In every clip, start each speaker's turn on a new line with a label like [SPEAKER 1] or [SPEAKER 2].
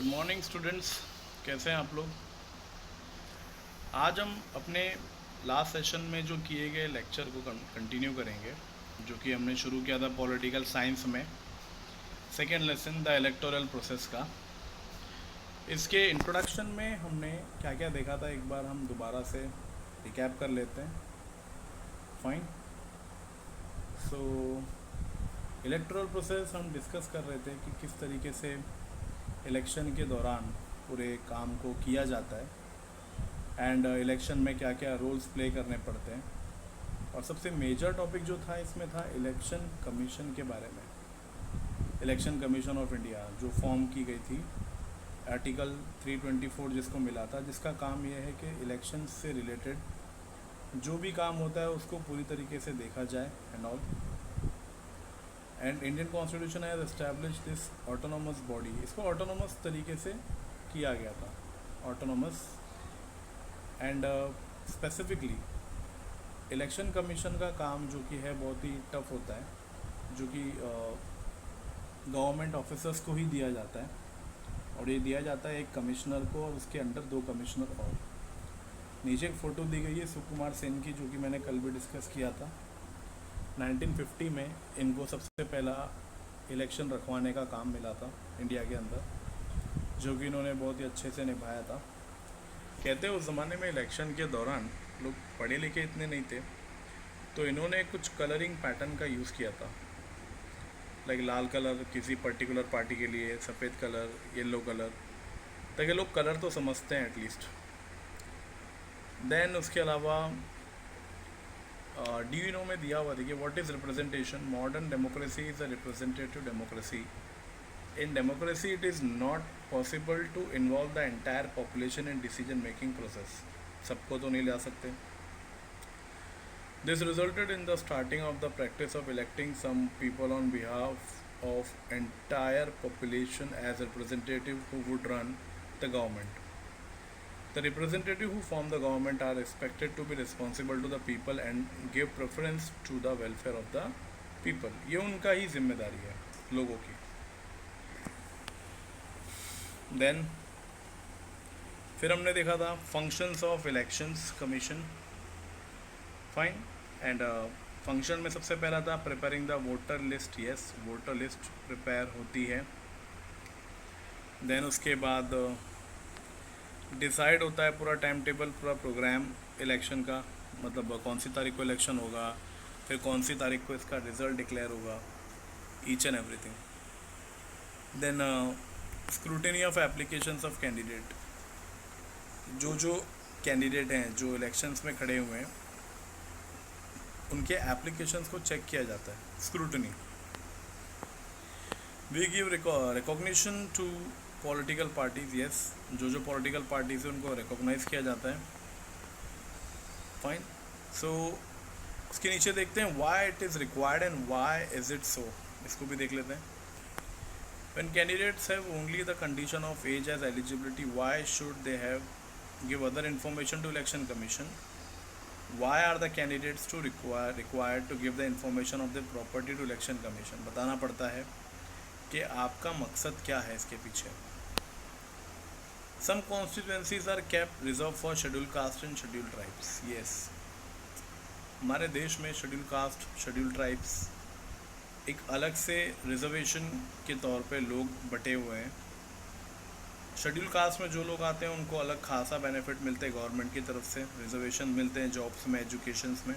[SPEAKER 1] Good morning students, कैसे हैं आप लोग। आज हम अपने लास्ट सेशन में जो किए गए लेक्चर को कंटिन्यू करेंगे, जो कि हमने शुरू किया था पॉलिटिकल साइंस में। Second lesson the electoral process का। इसके इंट्रोडक्शन में हमने क्या क्या देखा था, एक बार हम दोबारा से रिकैप कर लेते हैं। फाइन। सो इलेक्टोरल प्रोसेस हम डिस्कस कर रहे थे कि किस तरीके से इलेक्शन के दौरान पूरे काम को किया जाता है एंड इलेक्शन में क्या क्या रोल्स प्ले करने पड़ते हैं। और सबसे मेजर टॉपिक जो था इसमें था इलेक्शन कमीशन के बारे में। इलेक्शन कमीशन ऑफ इंडिया जो फॉर्म की गई थी, आर्टिकल 324 जिसको मिला था, जिसका काम यह है कि इलेक्शन से रिलेटेड जो भी काम होता है उसको पूरी तरीके से देखा जाए and all. And Indian constitution has establish this autonomous body. इसको ऑटोनोमस तरीके से किया गया था, autonomous. And specifically election commission का काम जो कि है बहुत ही टफ होता है, जो कि गवर्नमेंट ऑफिसर्स को ही दिया जाता है। और ये दिया जाता है एक कमिश्नर को और उसके अंडर 2 कमिश्नर और। नीचे एक फ़ोटो दी गई है सुकुमार सेन की, जो कि मैंने कल भी डिस्कस किया था। 1950 में इनको सबसे पहला इलेक्शन रखवाने का काम मिला था इंडिया के अंदर, जो कि इन्होंने बहुत ही अच्छे से निभाया था। कहते हैं उस ज़माने में इलेक्शन के दौरान लोग पढ़े लिखे इतने नहीं थे, तो इन्होंने कुछ कलरिंग पैटर्न का यूज़ किया था। लाइक लाल कलर किसी पर्टिकुलर पार्टी के लिए, सफ़ेद कलर, येलो कलर, ताकि लोग कलर तो समझते हैं एटलीस्ट। देन उसके अलावा DUNO में दिया हुआ देखिए, what is representation. Modern democracy is a representative democracy. In democracy it is not possible to involve the entire population in decision making process. सबको तो नहीं ला सकते। This resulted in the starting of the practice of electing some people on behalf of entire population as representative who would run the government. The representatives who form the government are expected to be responsible to the people and give preference to the welfare of the people. ये उनका ही जिम्मेदारी है लोगों की। Then फिर हमने देखा था functions of elections commission. Fine. And function में सबसे पहला था preparing the voter list. Yes, voter list prepare होती है। Then उसके बाद डिसाइड होता है पूरा टाइम टेबल, पूरा प्रोग्राम इलेक्शन का, मतलब कौन सी तारीख को इलेक्शन होगा, फिर कौन सी तारीख को इसका रिज़ल्ट डिक्लेयर होगा, each and everything. Then scrutiny of applications of candidate. जो कैंडिडेट हैं जो इलेक्शंस में खड़े हुए हैं, उनके एप्लीकेशंस को चेक किया जाता है, scrutiny. We give recognition to political parties. Yes, जो पॉलिटिकल पार्टीज़ है उनको रिकॉग्नाइज़ किया जाता है। फाइन। सो उसके नीचे देखते हैं why it is required and why is it so. इसको भी देख लेते हैं। When candidates have only the condition of age as eligibility, why should they have give other information to election commission. Why are the candidates to required to give the information of the property to election commission. बताना पड़ता है कि आपका मकसद क्या है इसके पीछे। Some constituencies are kept reserved for scheduled caste and scheduled tribes. Yes, हमारे देश में शेड्यूल कास्ट, शेड्यूल ट्राइब्स एक अलग से रिजर्वेशन के तौर पे लोग बटे हुए हैं। शेड्यूल कास्ट में जो लोग आते हैं उनको अलग खासा बेनिफिट मिलते हैं गवर्नमेंट की तरफ से, रिजर्वेशन मिलते हैं जॉब्स में, एजुकेशंस में।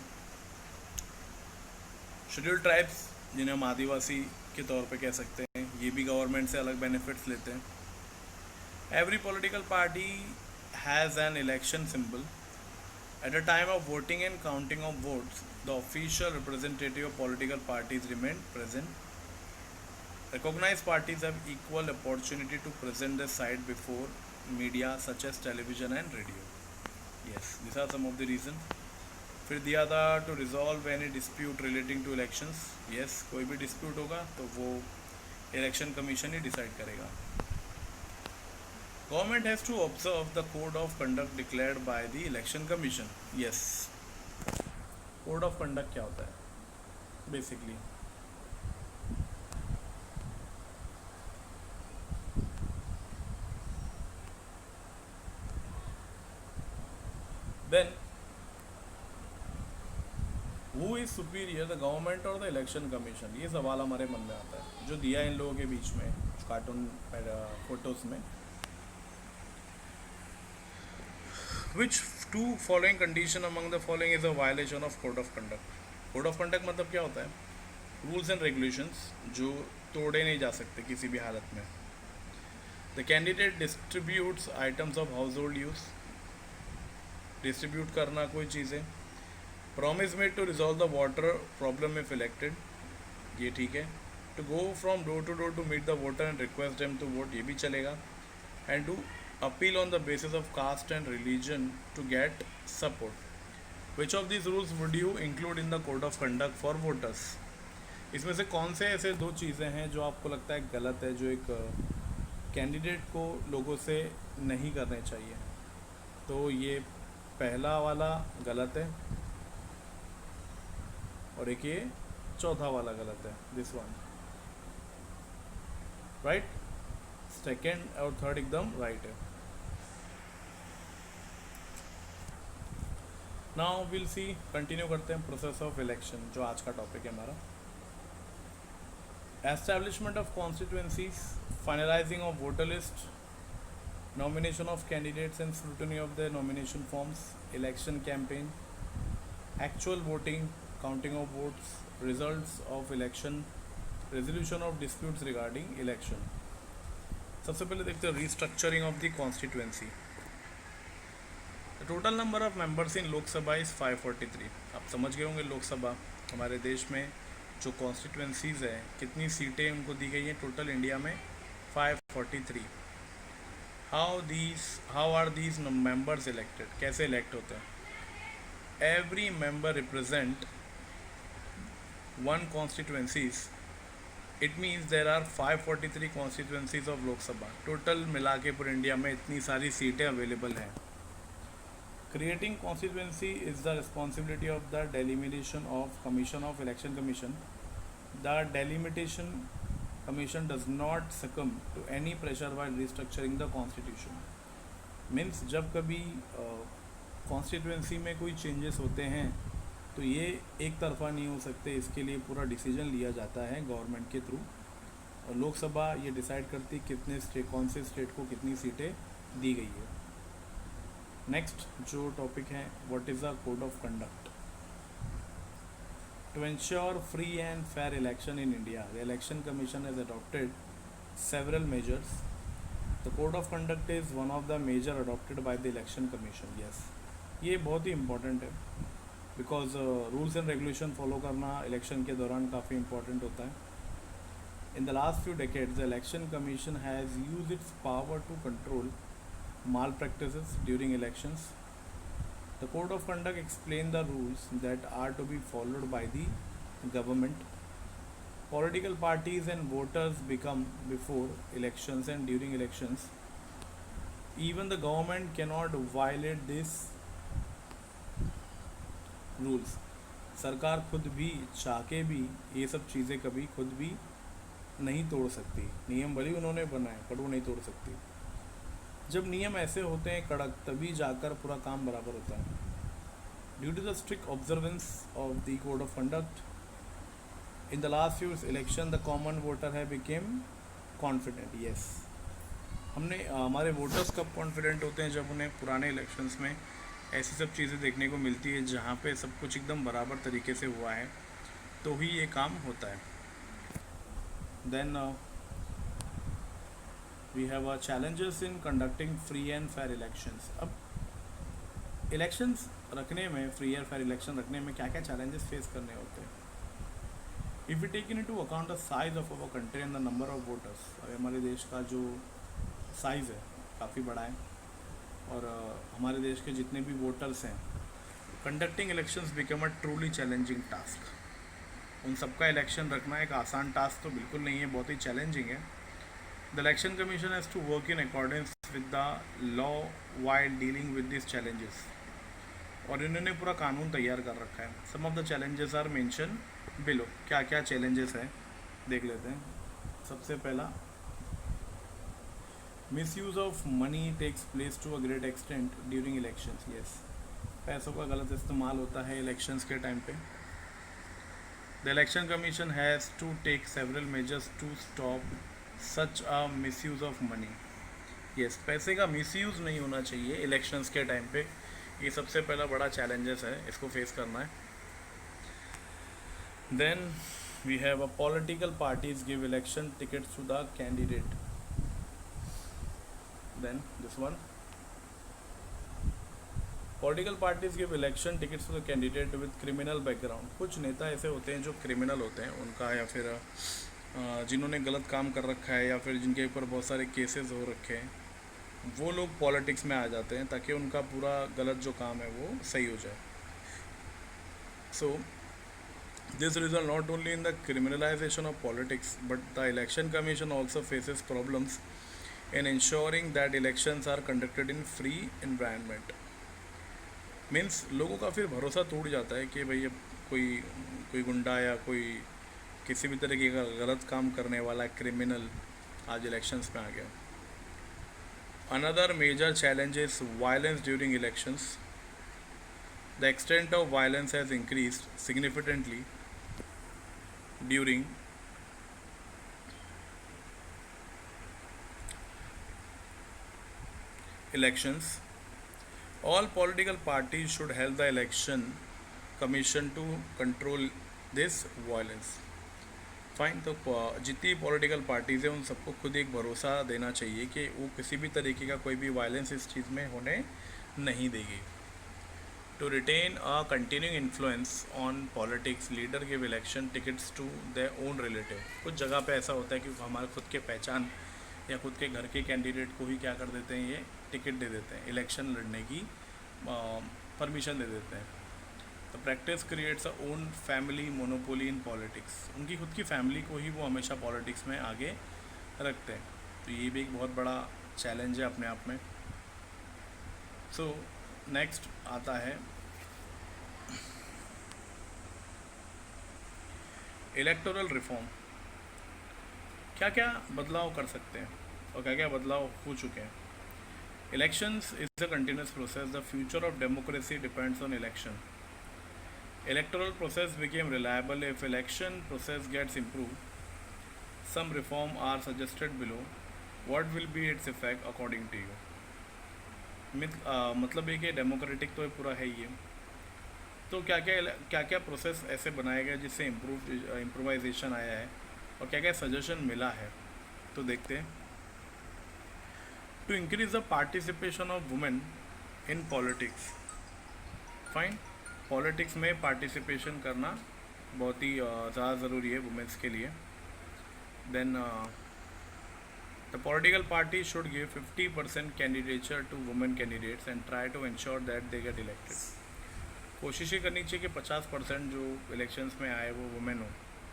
[SPEAKER 1] शेड्यूल ट्राइब्स जिन्हें हम आदिवासी के तौर पे कह सकते हैं, ये भी गवर्नमेंट से अलग बेनिफिट्स लेते हैं। Every political party has an election symbol. At the time of voting and counting of votes, the official representative of political parties remain present. Recognized parties have equal opportunity to present their side before media such as television and radio. Yes, these are some of the reasons. फिर दिया था to resolve any dispute relating to elections. Yes, कोई भी dispute होगा तो वो election commission ही decide करेगा। Government has to observe the code of conduct declared by the election commission. Yes, code of conduct क्या होता है basically? Then who is superior, the government और द इलेक्शन कमीशन, ये सवाल हमारे मन में आता है जो दिया इन लोगों के बीच में कार्टून फोटोज में. Which two following condition among the following is a violation of code of conduct. Code of conduct मतलब क्या होता है? रूल्स एंड रेगुलेशंस जो तोड़े नहीं जा सकते किसी भी हालत में. The candidate distributes items of household use, distribute करना कोई चीज़ें. Promise made to resolve the water problem if elected, ये ठीक है. To go from door to door to meet the voter and request them to vote, ये भी चलेगा. And to appeal on the basis of caste and religion to get support. Which of this rules would you include in the code of conduct for voters. इसमें से कौन से ऐसे दो चीज़ें हैं जो आपको लगता है गलत है, जो एक कैंडिडेट को लोगों से नहीं करने चाहिए? तो ये पहला वाला गलत है और एक ये चौथा वाला गलत है, दिस वन, राइट. सेकेंड और थर्ड एकदम राइट है. नाउ विल सी, कंटिन्यू करते हैं प्रोसेस ऑफ इलेक्शन, जो आज का टॉपिक है हमारा. Establishment of constituencies, finalising of voter list, nomination of candidates and scrutiny of their nomination forms, election campaign, actual voting, counting of votes, results of election, resolution of disputes regarding election. सबसे पहले देखते हैं restructuring of the constituency. The total number of members in लोक सभा is 543. आप समझ गए होंगे लोकसभा हमारे देश में जो कॉन्स्टिट्यूंसीज है कितनी सीटें उनको दी गई हैं टोटल इंडिया में 543. How are these members elected? कैसे elect होते हैं? Every member represent one constituencies. It means there are 543 constituencies of Lok Sabha. Total मिला के पूरे इंडिया में इतनी सारी सीटें अवेलेबल हैं. Creating constituency is the responsibility of the delimitation of Commission of Election Commission. The delimitation Commission does not succumb to any pressure while restructuring the constitution. Means जब कभी कॉन्स्टिट्यूंसी में कोई चेंजेस होते हैं तो ये एक तरफा नहीं हो सकते, इसके लिए पूरा डिसीजन लिया जाता है गवर्नमेंट के थ्रू. और लोकसभा ये डिसाइड करती कितने स्टेट, कौन से स्टेट को कितनी सीटें दी गई है. नेक्स्ट जो टॉपिक है, what is the code of conduct. To ensure free and fair election in India, the Election Commission has adopted several measures. The Code of Conduct is one of the measures adopted by the Election Commission. Yes, ये बहुत ही important है because rules and regulation follow करना election के दौरान काफ़ी important होता है. In the last few decades, the Election Commission has used its power to control malpractices during elections. The Code of Conduct explains the rules that are to be followed by the government. Political parties and voters become before elections and during elections. Even the government cannot violate these rules. सरकार खुद भी चाह के भी ये सब चीज़ें कभी खुद भी नहीं तोड़ सकती. नियम भले उन्होंने बनाए पर वो नहीं तोड़ सकती. जब नियम ऐसे होते हैं कड़क तभी जाकर पूरा काम बराबर होता है. Due to the strict observance of the code of conduct in the last few election the common voter है बिकेम कॉन्फिडेंट. यस, हमने हमारे वोटर्स कब कॉन्फिडेंट होते हैं? जब उन्हें पुराने इलेक्शंस में ऐसी सब चीज़ें देखने को मिलती है जहाँ पे सब कुछ एकदम बराबर तरीके से हुआ है, तो ही ये काम होता है. Then we have challenges in conducting free and fair elections. अब इलेक्शंस रखने में, फ्री एंड फेयर इलेक्शन रखने में क्या क्या चैलेंजेस फेस करने होते हैं? If we take into account the size of our country and the number of voters, अगर हमारे देश का जो साइज़ है काफ़ी बड़ा है और हमारे देश के जितने भी वोटर्स हैं, conducting elections become a truly challenging task. उन सबका इलेक्शन रखना एक आसान टास्क तो बिल्कुल नहीं है, बहुत ही चैलेंजिंग है. The Election Commission has to work in accordance with the law while dealing with these challenges. और इन्होंने पूरा कानून तैयार कर रखा है. Some of the challenges are mentioned below. क्या क्या challenges हैं देख लेते हैं. सबसे पहला, misuse of money takes place to a great extent during elections. Yes, पैसों का गलत इस्तेमाल होता है इलेक्शंस के टाइम पे। The election commission has to take several measures to stop such a misuse of money. Yes, पैसे का मिसयूज़ नहीं होना चाहिए इलेक्शंस के टाइम पे। ये सबसे पहला बड़ा चैलेंजेस है, इसको फेस करना है। Then we have a political parties give election tickets to the candidate. Then this one, political parties give election tickets to the candidate with criminal background. कुछ नेता ऐसे होते हैं जो क्रिमिनल होते हैं उनका, या फिर जिन्होंने गलत काम कर रखा है, या फिर जिनके ऊपर बहुत सारे केसेस हो रखे हैं, वो लोग पॉलिटिक्स में आ जाते हैं ताकि उनका पूरा गलत जो काम है वो सही हो जाए। So this result not only in the criminalization of politics, but the election commission also faces problems in ensuring that elections are conducted in free environment। Means लोगों का फिर भरोसा टूट जाता है कि भाई अब कोई कोई गुंडा या कोई किसी भी तरीके का गलत काम करने वाला क्रिमिनल आज इलेक्शंस में आ गया। Another major challenge is violence during elections. The extent of violence has increased significantly during elections। All political parties should help the election commission to control this violence। Fine, तो जितनी political parties हैं उन सबको खुद एक भरोसा देना चाहिए कि वो किसी भी तरीके का कोई भी वायलेंस इस चीज़ में होने नहीं देगी। To retain a continuing influence on politics, leader give election tickets to their own relative। कुछ जगह पे ऐसा होता है कि हमारे खुद के पहचान या खुद के घर के कैंडिडेट को ही क्या कर देते हैं, ये टिकट दे देते हैं, इलेक्शन लड़ने की परमिशन दे देते हैं। तो practice creates a own family monopoly in politics. उनकी खुद की फैमिली को ही वो हमेशा पॉलिटिक्स में आगे रखते हैं। तो ये भी एक बहुत बड़ा चैलेंज है अपने आप में। सो नेक्स्ट आता है इलेक्टोरल रिफॉर्म। क्या क्या बदलाव कर सकते हैं और क्या क्या बदलाव हो चुके हैं। Elections is a continuous process. The future of democracy depends on election. Electoral process became reliable if election process gets improve. Some reform are suggested below. What will be its effect according to you. मतलब ये कि democratic तो ये पूरा है ही है, तो क्या क्या प्रोसेस ऐसे बनाए गए जिससे इम्प्रोवाइजेशन आया है और क्या क्या सजेशन मिला है, तो देखते हैं। To increase the participation of women in politics. Fine, politics में पार्टिसिपेशन करना बहुत ही ज़्यादा ज़रूरी है वुमेन्स के लिए। Then the political party should give 50% candidature to women candidates and try to ensure that they get elected। कोशिश ही करनी चाहिए कि 50% जो इलेक्शंस में आए वो वुमेन हो,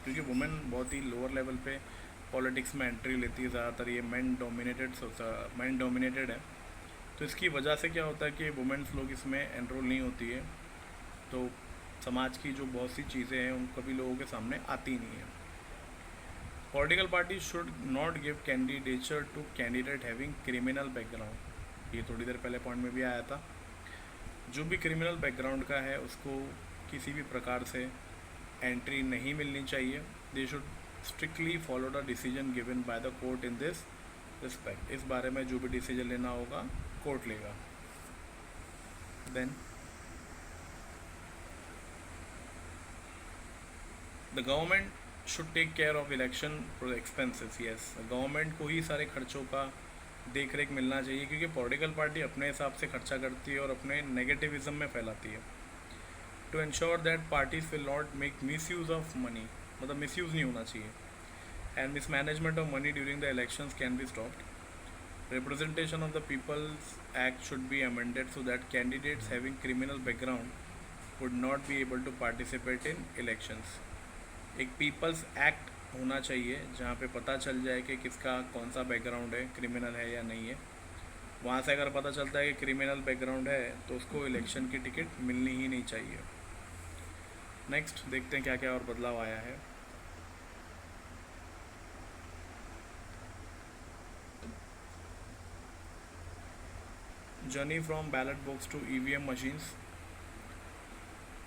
[SPEAKER 1] क्योंकि वुमेन बहुत ही लोअर लेवल पे पॉलिटिक्स में एंट्री लेती है। ज़्यादातर ये मैन डोमिनेटेड है, तो इसकी वजह से क्या होता है कि वुमेन्स लोग इसमें एनरोल नहीं होती है, तो समाज की जो बहुत सी चीज़ें हैं उन कभी लोगों के सामने आती नहीं है। Political party should not give candidature to candidate having criminal background. ये थोड़ी देर पहले पॉइंट में भी आया था। जो भी क्रिमिनल बैकग्राउंड का है उसको किसी भी प्रकार से एंट्री नहीं मिलनी चाहिए। They should strictly follow the decision given by the court in this respect. इस बारे में जो भी डिसीजन लेना होगा कोर्ट लेगा। Then the government should take care of election expenses. Yes, government को ही सारे खर्चों का देख रेख मिलना चाहिए, क्योंकि पॉलिटिकल पार्टी अपने हिसाब से खर्चा करती है और अपने नेगेटिविज्म में फैलाती है। To ensure that parties will not make misuse of money, मतलब मिस यूज़ नहीं होना चाहिए, and mismanagement of money during the elections can be stopped. Representation of the peoples act should be amended so that candidates having criminal background would not be able to participate in elections. एक peoples act होना चाहिए जहाँ पे पता चल जाए कि किसका कौन सा बैकग्राउंड है, क्रिमिनल है या नहीं है। वहाँ से अगर पता चलता है कि क्रिमिनल बैकग्राउंड है तो उसको इलेक्शन की टिकट मिलनी ही नहीं चाहिए। नेक्स्ट देखते हैं क्या क्या और बदलाव आया है। Journey from ballot box to EVM machines.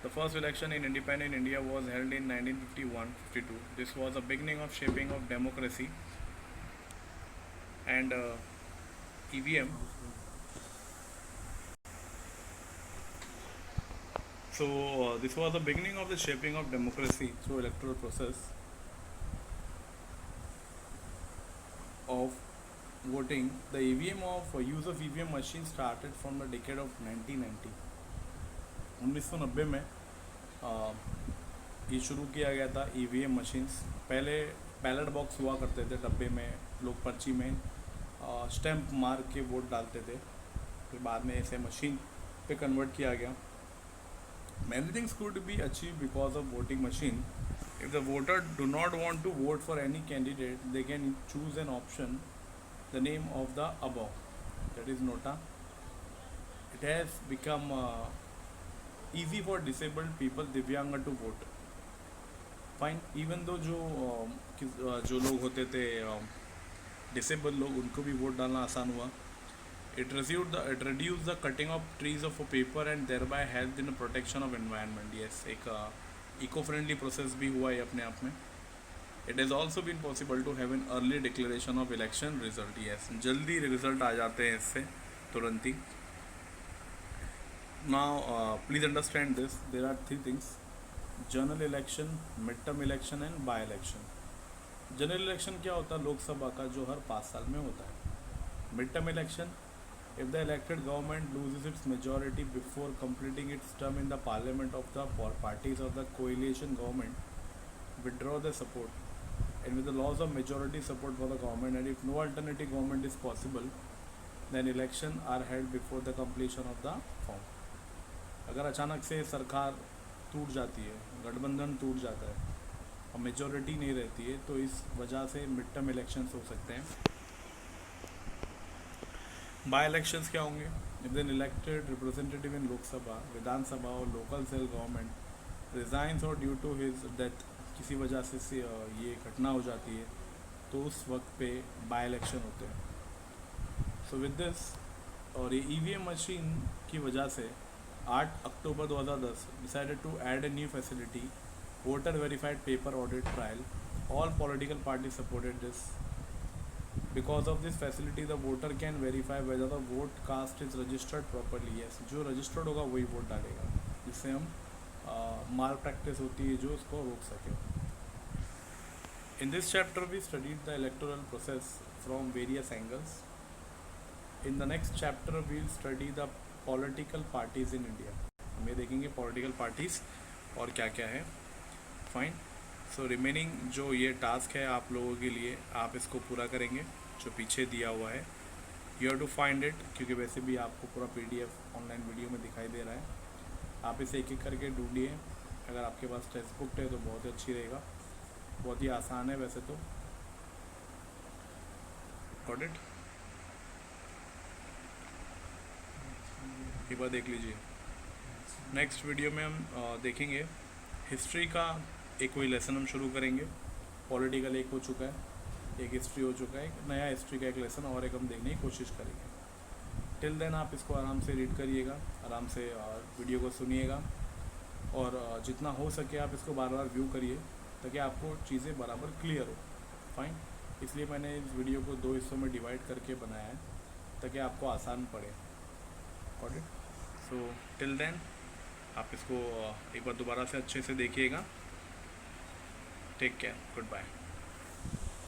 [SPEAKER 1] The first election in independent India was held in 1951-52. This was the beginning of shaping of democracy and EVM. So this was the beginning of the shaping of democracy through electoral process of voting. The EVM of use of EVM machine started from the decade of 1990. 1990 में ये शुरू किया गया था EVM machines. पहले ballot box हुआ करते थे डब्बे में, लोग पर्ची में स्टैम्प मार के वोट डालते थे. फिर बाद में ऐसे मशीन पे कन्वर्ट किया गया. Many things could be achieved because of voting machine. If the voter do not want to vote for any candidate, they can choose an option, the name of the above, that is nota. It has become easy for disabled people, divyanga, to vote. Fine. Even though जो लोग होते थे disable लोग, उनको भी vote डालना आसान हुआ. It reduced the cutting of trees of paper and thereby helped in the protection of environment. Yes, एक eco-friendly process भी हुआ है अपने आप में. It has also been possible to have an early declaration of election result. Yes, जल्दी result आ जाते हैं इससे तुरंत ही. Now please understand this. There are three things: general election, mid term election and by election. General election क्या होता है? लोकसभा का, जो हर 5 साल में होता है. Mid term election, if the elected government loses its majority before completing its term in the parliament, of the parties of the coalition government withdraw their support, and with the loss of majority support for the government, and if no alternative government is possible, then election are held before the completion of the form. अगर अचानक से सरकार टूट जाती है, गठबंधन टूट जाता है और मेजॉरिटी नहीं रहती है, तो इस वजह से मिड टर्म इलेक्शंस हो सकते हैं. बाई इलेक्शंस क्या होंगे? If then elected representative in Lok Sabha, Vidhan Sabha और लोकल सेल गवर्नमेंट रिजाइंस और ड्यू टू हिज डेथ, किसी वजह से ये घटना हो जाती है, तो उस वक्त पे बाई इलेक्शन होते हैं. सो विद दिस, और ये EVM मशीन की वजह से 8 October 2010 decided to add a new facility, voter verified paper audit trial. All political party supported this. Because of this facility, the voter can verify whether the vote cast is registered properly. Yes, जो registered होगा वही vote डालेगा, जिससे हम माल practice होती है जो उसको रोक सके. In this chapter we studied the electoral process from various angles. In the next chapter we will study the political parties in India. हम ये देखेंगे political parties और क्या क्या है. Fine. सो रिमेनिंग जो ये टास्क है आप लोगों के लिए, आप इसको पूरा करेंगे जो पीछे दिया हुआ है. You have to find it, क्योंकि वैसे भी आपको पूरा PDF ऑनलाइन वीडियो में दिखाई दे रहा है. आप इसे एक एक करके ढूंढिए. अगर आपके पास टेक्स्ट बुक है तो बहुत ही अच्छी रहेगा. बहुत ही आसान है वैसे तो. Got it? एक बार देख लीजिए. नेक्स्ट वीडियो में हम देखेंगे हिस्ट्री का एक कोई लेसन हम शुरू करेंगे. पॉलिटिकल एक हो चुका है, एक हिस्ट्री हो चुका है, एक नया हिस्ट्री का एक लेसन और एक हम देखने की कोशिश करेंगे. टिल देन आप इसको आराम से रीड करिएगा, आराम से वीडियो को सुनिएगा, और जितना हो सके आप इसको बार बार व्यू करिए ताकि आपको चीज़ें बराबर क्लियर हो. फाइन. इसलिए मैंने इस वीडियो को 2 हिस्सों में डिवाइड करके बनाया है ताकि आपको आसान पड़े. Got it? So till then आप इसको एक बार दोबारा से अच्छे से देखिएगा. Take care. Goodbye.